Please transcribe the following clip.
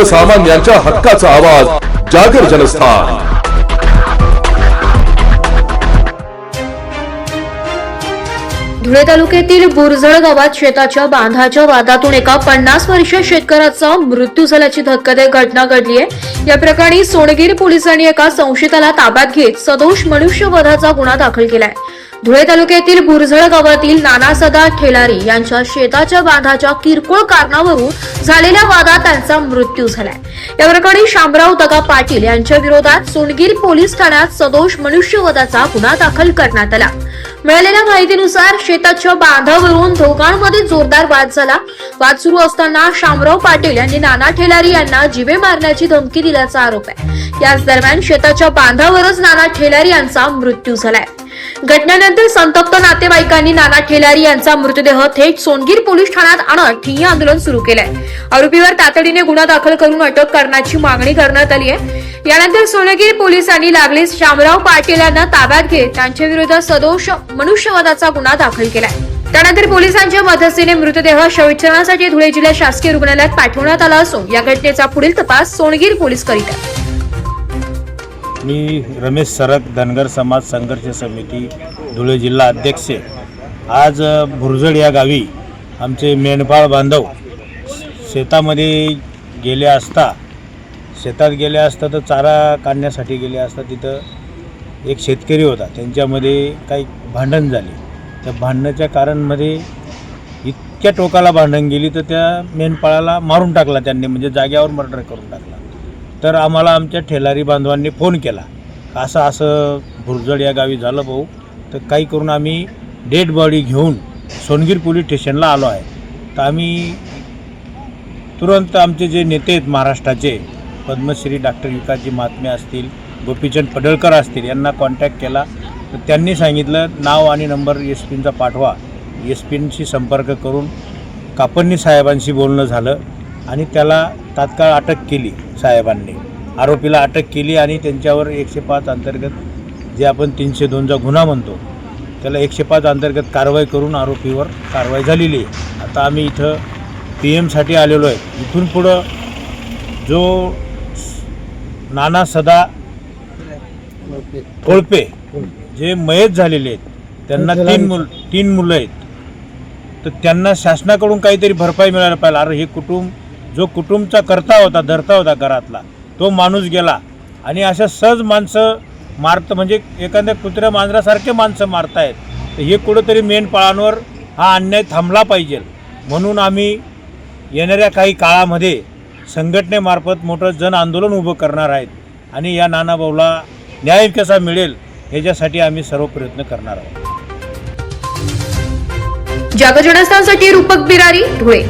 सर्वसामान्यांच्या हक्काचा आवाज जागर जनस्थान। धुळे तालुक्यातील बुरझळ गावात शेताच्या बांधाच्या वादातून एका 50 वर्षीय शेतकऱ्याचा मृत्यू झाल्याची धक्कादायक घटना घडली आहे। या प्रकरणी सोनगीर पोलिसांनी एका संशयिताला ताब्यात घेत सदोष मनुष्यवधाचा गुन्हा दाखल केलाय। धुळे तालुक्यातील बुरझळ गावातील नानासदा ठेलारी यांच्या शेताच्या बांधाच्या किरकोळ कारणावरून झालेल्या वादात त्यांचा मृत्यू झालाय। या प्रकरणी शामराव दगा पाटील यांच्या विरोधात सोनगीर पोलीस ठाण्यात सदोष मनुष्यवधाचा गुन्हा दाखल करण्यात आला। मिळालेल्या माहितीनुसार शेताच्या बांधावरून दोघांमध्ये जोरदार वाद झाला। वाद सुरू असताना शामराव पाटील यांनी नाना ठेलारी यांना जीवे मारण्याची धमकी दिल्याचा आरोप आहे। याच दरम्यान शेताच्या बांधावरच नाना ठेलारी यांचा मृत्यू झालाय। घटनेनंतर संतप्त नातेवाईकांनी नाना ठेलारी यांचा मृतदेह थेट सोनगीर पोलीस ठाण्यात आणत ठिय्या आंदोलन सुरू केलंय। आरोपीवर तातडीने गुन्हा दाखल करून अटक करण्याची मागणी करण्यात आली आहे। यानंतर सोनगीर पोलिसांनी लागलीच शामराव पाटील यांना ताब्यात घेत त्यांच्या विरोधात सदोष मनुष्यवधाचा गुन्हा दाखल केलाय। त्यानंतर पोलिसांच्या मदतीने मृतदेह शवविच्छेदनासाठी धुळे जिल्हा शासकीय रुग्णालयात पाठवण्यात आला असून या घटनेचा पुढील तपास सोनगीर पोलीस करीत आहेत। मी रमेश सरक धनगर समाज संघर्ष समिती धुळे जिल्हा अध्यक्ष। आज बुरझळ या गावी आमचे मेंढपाळ बांधव शेतामध्ये गेले असता तर चारा काढण्यासाठी गेले असता तिथं एक शेतकरी होता, त्यांच्यामध्ये काही भांडण झाले। त्या भांडणाच्या कारणमध्ये इतक्या टोकाला भांडण गेली तर त्या मेंढपाळाला मारून टाकला त्यांनी, म्हणजे जाग्यावर मर्डर करून टाकला। तर आम्हाला आमच्या ठेलारी बांधवांनी फोन केला, असं बुरझळ या गावी झालं भाऊ। तर काही करून आम्ही डेड बॉडी घेऊन सोनगीर पोलीस स्टेशनला आलो आहे। तर आम्ही तुरंत आमचे जे नेते आहेत महाराष्ट्राचे, पद्मश्री डॉक्टर विकासजी महात्मे असतील, गोपीचंद पडळकर असतील, यांना कॉन्टॅक्ट केला। तर त्यांनी सांगितलं नाव आणि नंबर एसपींचा पाठवा। एसपींशी संपर्क करून कापन्नी साहेबांशी बोलणं झालं आणि त्याला तात्काळ अटक केली साहेबांनी। आरोपीला अटक केली आणि त्यांच्यावर 105 अंतर्गत जे आपण 302चा गुन्हा म्हणतो त्याला 105 अंतर्गत कारवाई करून आरोपीवर कारवाई झालेली आहे। आता आम्ही इथं PM साठी आलेलो आहे। इथून पुढं जो नाना सदा कोळपे जे मयत झालेले आहेत त्यांना तीन मुलं आहेत, तर त्यांना शासनाकडून काहीतरी भरपाई मिळायला पाहिजे। अरे हे कुटुंब जो कुटुंबचा धरता होता घरातला, तो माणूस गेला आणि अशा सहज माणसं मारतं, म्हणजे एखाद्या कुत्र्या मांजरासारखे माणसं मारतायत। तर हे कुठंतरी मेंढपाळांवर हा अन्याय थांबला पाहिजे, म्हणून आम्ही येणाऱ्या काही काळामध्ये संघटनेमार्फत मोठं जन आंदोलन उभं करणार आहेत आणि या नानाभाऊला न्याय कसा मिळेल याच्यासाठी आम्ही सर्व प्रयत्न करणार आहोत। जागर जनस्थानसाठी रूपक बिरारी, धुळे।